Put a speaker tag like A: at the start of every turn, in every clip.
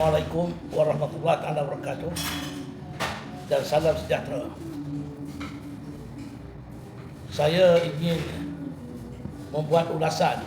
A: Assalamualaikum warahmatullahi wabarakatuh dan salam sejahtera. Saya ingin membuat ulasan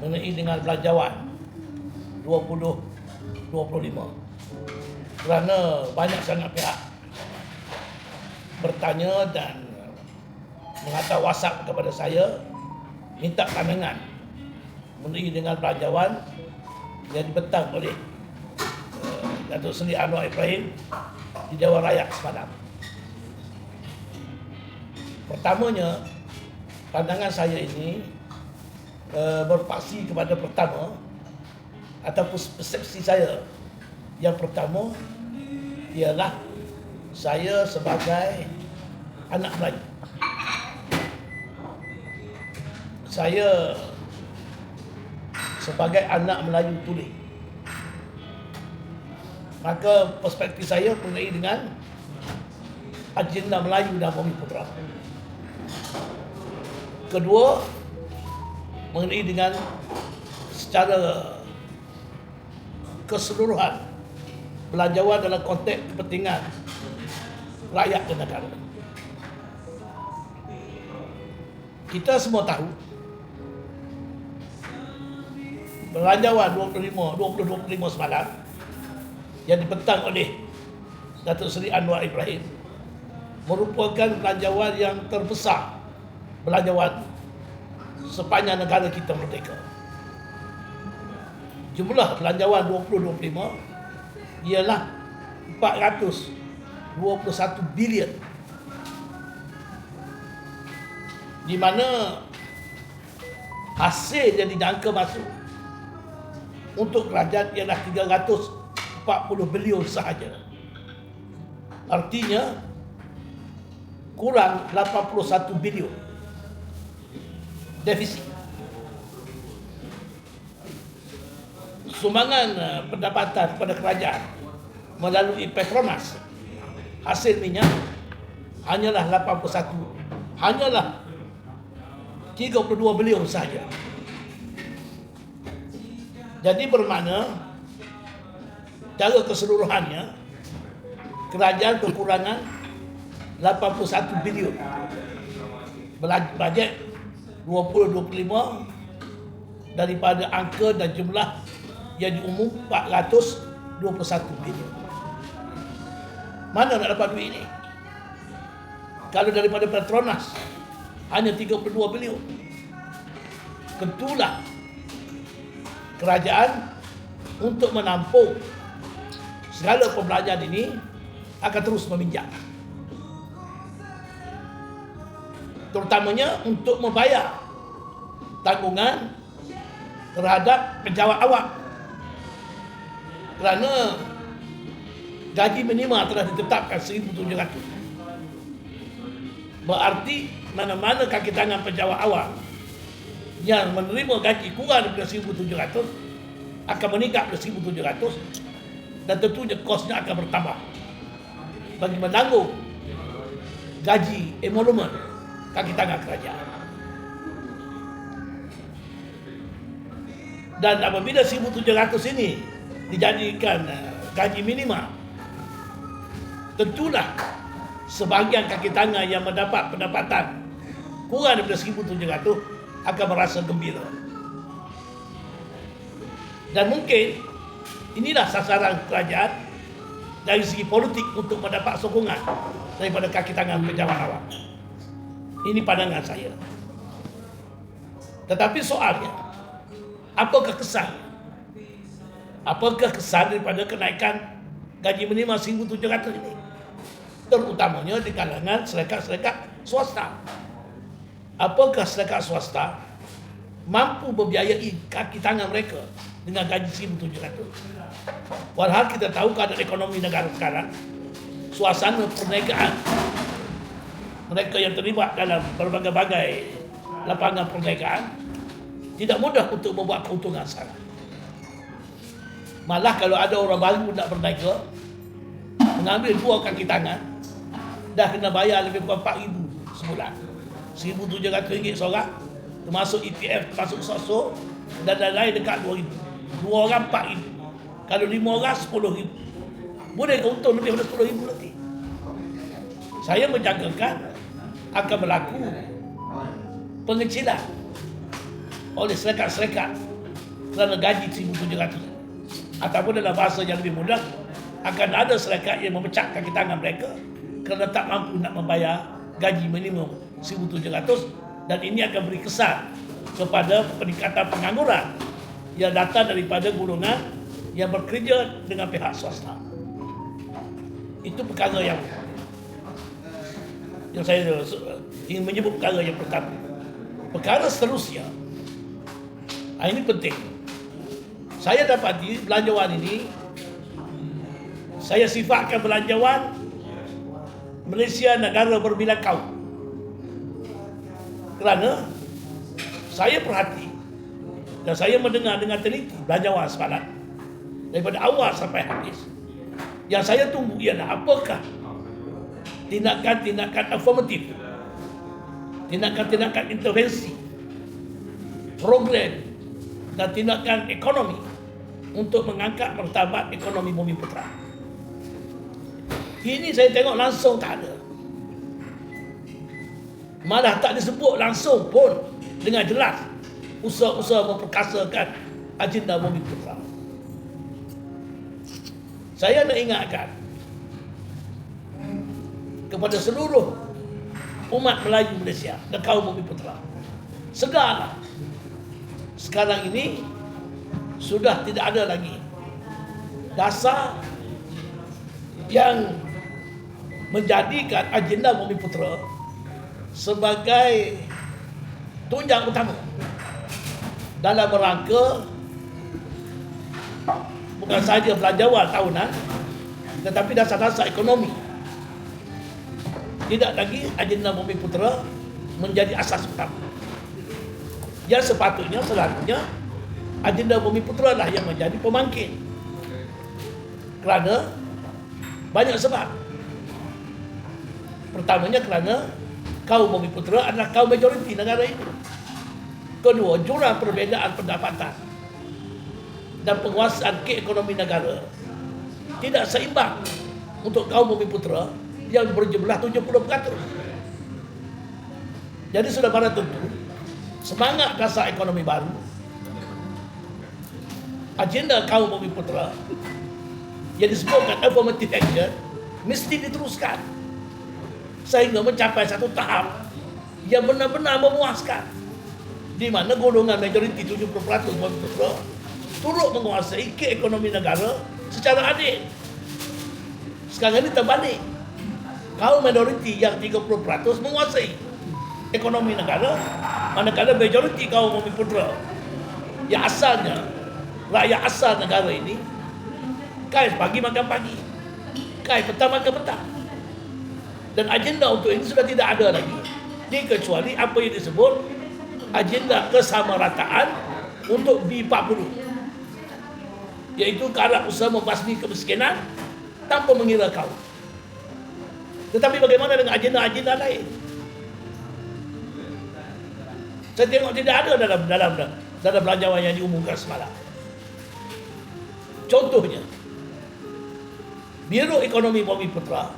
A: mengenai dengan belanjawan 2025 kerana banyak sangat pihak bertanya dan menghantar WhatsApp kepada saya minta pandangan mengenai dengan belanjawan yang dibentang oleh Datuk Seri Anwar Ibrahim di Dewan Rakyat semalam. Pertamanya, pandangan saya ini berpaksi kepada pertama ataupun persepsi saya. Yang pertama ialah saya sebagai anak Melayu. Saya sebagai anak Melayu tuli. Maka perspektif saya mengenai dengan agenda Melayu dan Bumi Putera. Kedua, mengenai dengan secara keseluruhan belanjawan dalam konteks kepentingan rakyat dan negara. Kita semua tahu belanjawan 2025 semalam yang dibentang oleh Datuk Seri Anwar Ibrahim merupakan belanjawan yang terbesar belanjawan sepanjang negara kita merdeka. Jumlah belanjawan 2025 ialah 421 bilion, di mana hasil yang dijangka masuk untuk kerajaan ialah 340 bilion sahaja. Artinya kurang 81 bilion defisit. Sumbangan pendapatan kepada kerajaan melalui Petronas hasil minyak hanyalah 32 bilion sahaja. Jadi bermakna cara keseluruhannya kerajaan kekurangan 81 bilion. Bajet 2025 daripada angka dan jumlah yang diumum 421 bilion. Mana nak dapat duit ini? Kalau daripada Petronas hanya 32 bilion. Tentulah kerajaan untuk menampung segala pembelanjaan ini akan terus meminjam, terutamanya untuk membayar tanggungan terhadap pejabat awam, kerana gaji minima telah ditetapkan 1,700. Berarti mana-mana kaki tangan pejabat awam yang menerima gaji kurang daripada 1,700 akan meningkat ke 1,700 dan tentunya kosnya akan bertambah bagi menanggung gaji emolumen kaki tangan kerajaan. Dan apabila 1,700 ini dijadikan gaji minima, tentulah sebahagian kaki tangan yang mendapat pendapatan kurang daripada 1,700 akan merasa gembira. Dan mungkin inilah sasaran kerajaan dari segi politik untuk mendapat sokongan daripada kaki tangan pejabat awam. Ini pandangan saya. Tetapi soalnya, apakah kesan? Apakah kesan daripada kenaikan gaji minima 1,700 ini? Terutamanya di kalangan syarikat-syarikat swasta. Apakah syarikat swasta mampu membiayai kaki tangan mereka dengan gaji 1,700? Padahal kita tahu keadaan ekonomi negara sekarang, suasana perniagaan, mereka yang terlibat dalam berbagai-bagai lapangan perniagaan tidak mudah untuk membuat keuntungan sekarang. Malah kalau ada orang baru nak berniaga, mengambil 2 kaki tangan, dah kena bayar lebih kurang 4,000 sebulan. RM1,700 seorang, termasuk ETF, termasuk sosok dan lain-lain dekat 2,000. 2 orang 4,000. Kalau 5 orang 10,000. Boleh ke untung lebih daripada 10,000 nanti. Saya menjangkakan akan berlaku pengecilan oleh serikat-serikat kerana gaji 1,700. Ataupun dalam bahasa yang lebih mudah, akan ada serikat yang memecat kaki tangan mereka kerana tak mampu nak membayar gaji minimum 1,700, dan ini akan beri kesan kepada peningkatan pengangguran yang datang daripada golongan yang bekerja dengan pihak swasta. Itu perkara yang saya ingin menyebut perkara yang pertama. Perkara seterusnya, ini penting. Saya dapati belanjawan ini, saya sifatkan belanjawan Malaysia negara berbilang kaum. Kerana saya perhati dan saya mendengar dengan teliti belanjawan semalam daripada awal sampai habis. Yang saya tunggu ialah apakah tindakan-tindakan afirmatif, tindakan-tindakan intervensi, program dan tindakan ekonomi untuk mengangkat martabat ekonomi Bumiputera. Ini saya tengok langsung tak ada. Malah tak disebut langsung pun dengan jelas usaha-usaha memperkasakan agenda Bumiputera. Saya nak ingatkan kepada seluruh umat Melayu Malaysia dan kaum Bumiputera, segarlah sekarang ini sudah tidak ada lagi dasar yang menjadikan agenda Bumiputera sebagai tunjang utama dalam rangka bukan sahaja belanjawan tahunan, tetapi dasar-dasar ekonomi. Tidak lagi agenda Bumiputera menjadi asas utama. Yang sepatutnya selalunya agenda Bumiputera lah yang menjadi pemangkin. Kerana banyak sebab. Pertamanya kerana kaum Bumiputera adalah kaum majoriti negara ini. Kedua, jurang perbezaan pendapatan dan penguasaan keekonomi negara tidak seimbang untuk kaum Bumiputera yang berjumlah 70%. Jadi sudah pada tentu semangat dasar ekonomi baru, agenda kaum Bumiputera yang disebutkan affirmative action mesti diteruskan sehingga mencapai satu tahap yang benar-benar memuaskan, di mana golongan majoriti 70% Bumiputera turut menguasai keekonomi negara secara adil. Sekarang ini terbalik. Kaum minoriti yang 30% menguasai ekonomi negara, manakala majoriti kaum Bumiputera yang asalnya rakyat asal negara ini, kai pagi makan pagi, kai petang makan petang. Dan agenda untuk ini sudah tidak ada lagi, dikecuali apa yang disebut agenda kesamarataan untuk B40, iaitu ke arah usaha membasmi kemiskinan tanpa mengira kaum. Tetapi bagaimana dengan agenda-agenda lain? Saya tengok tidak ada dalam belanjawan yang diumumkan semalam. Contohnya, Biro Ekonomi Bumiputera,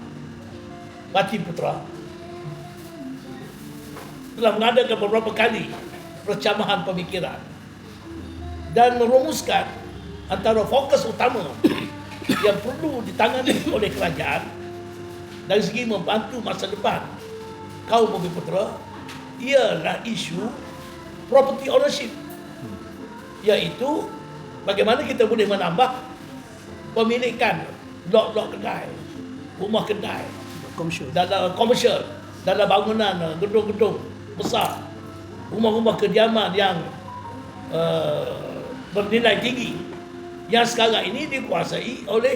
A: Bumiputera, telah mengadakan beberapa kali percamahan pemikiran dan merumuskan antara fokus utama yang perlu ditangani oleh kerajaan dari segi membantu masa depan kaum Bumiputera ialah isu property ownership, iaitu bagaimana kita boleh menambah pemilikan blok-blok kedai, rumah kedai, komersial, dalam bangunan gedung-gedung besar, rumah-rumah kediaman yang bernilai tinggi yang sekarang ini dikuasai oleh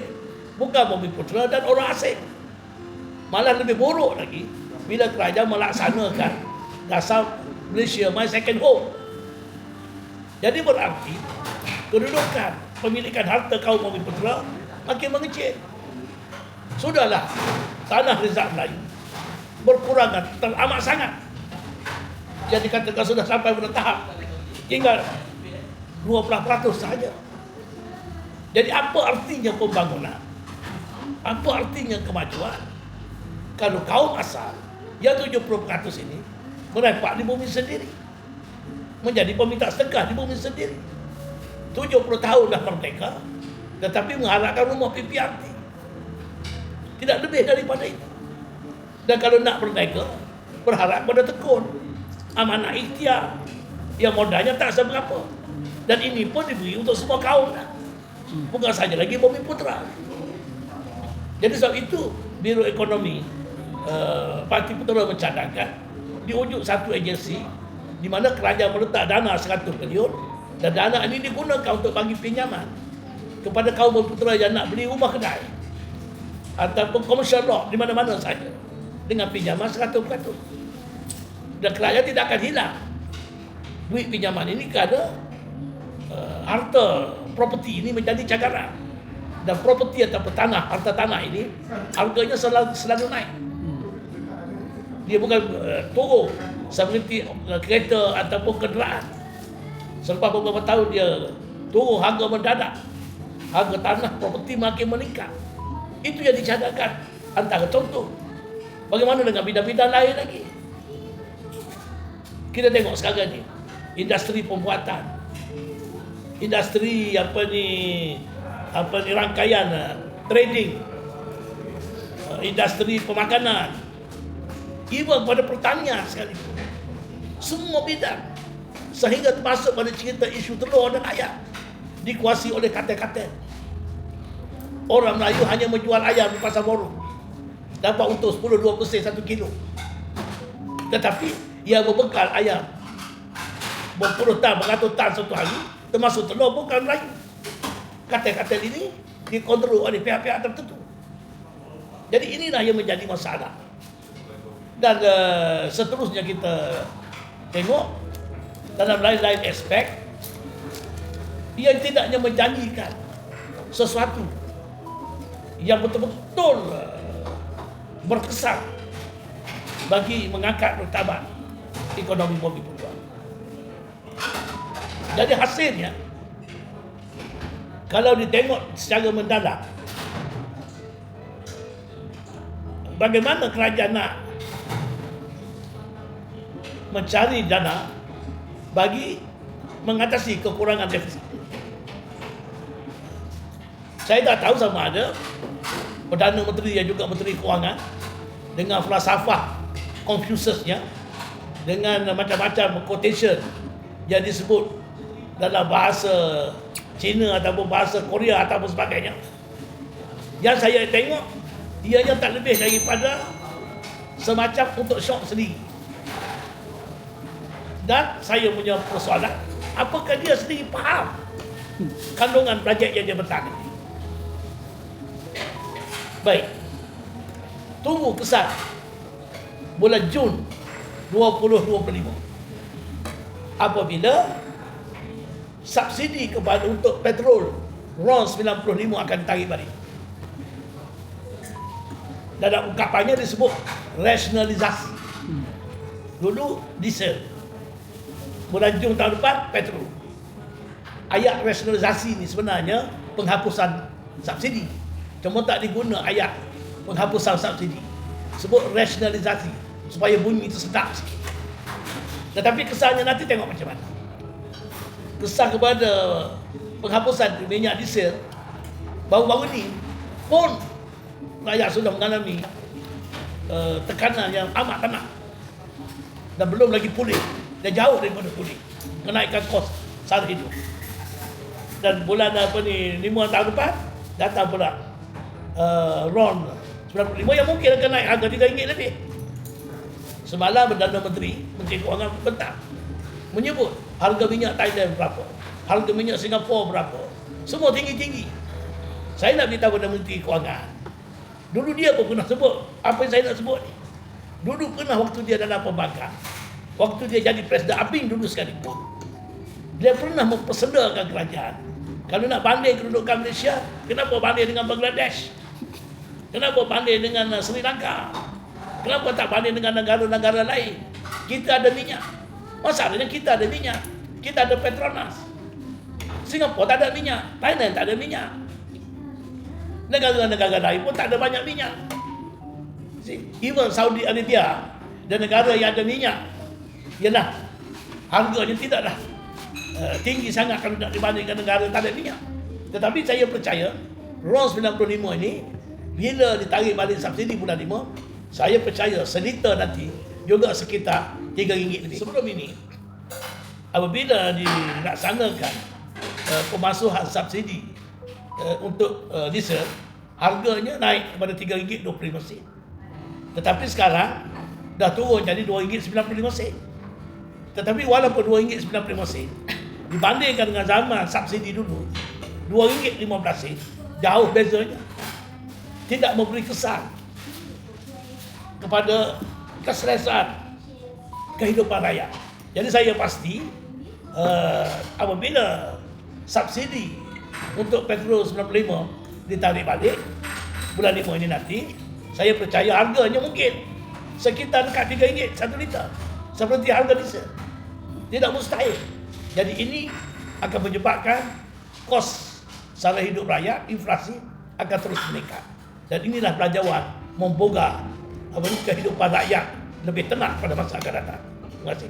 A: bukan Bumiputera dan orang asing. Malah lebih buruk lagi bila kerajaan melaksanakan dasar Malaysia My Second Home. Jadi berarti kedudukan pemilikan harta kaum Bumiputera makin mengecil. Sudahlah, tanah rezak Melayu berkurang teramat sangat. Jadi katakan sudah sampai pada tahap tinggal 20% sahaja. Jadi apa artinya pembangunan? Apa artinya kemajuan? Kalau kaum asal yang 70% ini merepak di bumi sendiri, menjadi peminta sedekah di bumi sendiri. 70 tahun dah merdeka, tetapi mengharapkan rumah PPRT. Tidak lebih daripada itu. Dan kalau nak merdeka, berharap pada tekun, amanah ikhtiar, yang modalnya tak seberapa. Dan ini pun diberi untuk semua kaum, bukan saja lagi Bumi Putra. Jadi sebab itu Biro Ekonomi Parti Putera mencadangkan di ujung satu agensi di mana kerajaan meletak dana 100 triliun, dan dana ini digunakan untuk bagi pinjaman kepada kaum Bumi Putra yang nak beli rumah kedai ataupun commercial block di mana-mana saja dengan pinjaman 100%. Dan kerajaan tidak akan hilang duit pinjaman ini kerana harta properti ini menjadi cagaran, dan properti ataupun tanah, harta tanah ini harganya selalu naik. Dia bukan turun seperti kereta ataupun kenderaan. Selepas beberapa tahun dia turun harga mendadak, harga tanah properti makin meningkat. Itu yang dicadangkan antara contoh. Bagaimana dengan bidang-bidang lain lagi? Kita tengok sekarang ni industri pembuatan, industri rangkaian trading, industri pemakanan, even pada pertanian sekalipun, semua bidang, sehingga termasuk pada cerita isu telur dan ayam dikuasai oleh katil-katil. Orang Melayu hanya menjual ayam di pasar Borong, dapat untung 10-20 sen 1 kilo, tetapi ia berbekal ayam berpuluh tan, beratus tan satu hari, termasuk telur, bukan Melayu. Katil-katil ini dikontrol oleh pihak-pihak tertentu. Jadi inilah yang menjadi masalah. Dan seterusnya kita tengok dalam lain-lain aspek yang tidaknya menjanjikan sesuatu yang betul-betul berkesan bagi mengangkat martabat ekonomi Bumi Putra. Jadi hasilnya, kalau ditengok secara mendalam, bagaimana kerajaan nak mencari dana bagi mengatasi kekurangan defisit. Saya tak tahu sama ada Perdana Menteri yang juga Menteri Kewangan dengan falsafah Confuciusnya, dengan macam-macam quotation yang disebut dalam bahasa Cina ataupun bahasa Korea ataupun sebagainya, yang saya tengok ianya tak lebih daripada semacam untuk syok sendiri. Dan saya punya persoalan, apakah dia sendiri faham kandungan bajet yang dia bentang ini? Baik, tunggu kesan bulan Jun 2025 apabila subsidi kepada untuk petrol RON 95 akan ditarik balik. Dalam ungkapannya disebut rasionalisasi. Dulu diesel, bulan Jun tahun depan petrol. Ayat rasionalisasi ini sebenarnya penghapusan subsidi, cuma tak diguna ayat penghapusan subsidi, sebut rasionalisasi supaya bunyi itu sedap sikit. Tetapi kesannya nanti tengok macam mana. Kesan kepada penghapusan minyak diesel baru-baru ni pun rakyat sudah mengalami tekanan yang amat tenang, dan belum lagi pulih, dan jauh daripada pulih, kenaikan kos sara hidup. Dan bulan 5 tahun depan datang pula RON 95 yang mungkin akan naik harga RM3 lebih. Semalam Perdana Menteri Kewangan bentang menyebut harga minyak Thailand berapa, harga minyak Singapura berapa, semua tinggi-tinggi. Saya nak beritahu Perdana Menteri Kewangan, dulu dia pun pernah sebut apa yang saya nak sebut ni. Dulu pernah waktu dia dalam perbankan, waktu dia jadi Presiden ABIN dulu sekalipun, dia pernah mempersedakan kerajaan, kalau nak banding kedudukan Malaysia, kenapa banding dengan Bangladesh? Kenapa banding dengan Sri Lanka? Kenapa tak banding dengan negara-negara lain? Kita ada minyak. Masalahnya kita ada minyak, kita ada Petronas. Singapura tak ada minyak, Thailand tak ada minyak. Negara-negara lain pun tak ada banyak minyak. Even Saudi Arabia dan negara yang ada minyak, ialah harganya tidaklah tinggi sangat kalau nak dibandingkan negara tak ada minyak. Tetapi saya percaya RON 95 ini bila ditarik balik subsidi bulan 5, saya percaya seliter nanti juga sekitar RM3 lebih. Sebelum ini, apabila dilaksanakan pemasuhan subsidi untuk diesel, harganya naik kepada RM3.25. Tetapi sekarang dah turun jadi RM2.95. Tetapi walaupun RM2.95 dibandingkan dengan zaman subsidi dulu RM2.15, jauh bezanya. Tidak memberi kesan kepada keselesaan kehidupan rakyat. Jadi saya pasti apabila subsidi untuk petrol 95 ditarik balik bulan 5 ini nanti, saya percaya harganya mungkin sekitar dekat RM3 1 liter seperti harga diesel. Tidak mustahil. Jadi ini akan menyebabkan kos sara hidup rakyat, inflasi akan terus meningkat. Dan inilah belanjawan memboga kehidupan rakyat lebih tenang pada masa akan datang. Terima kasih.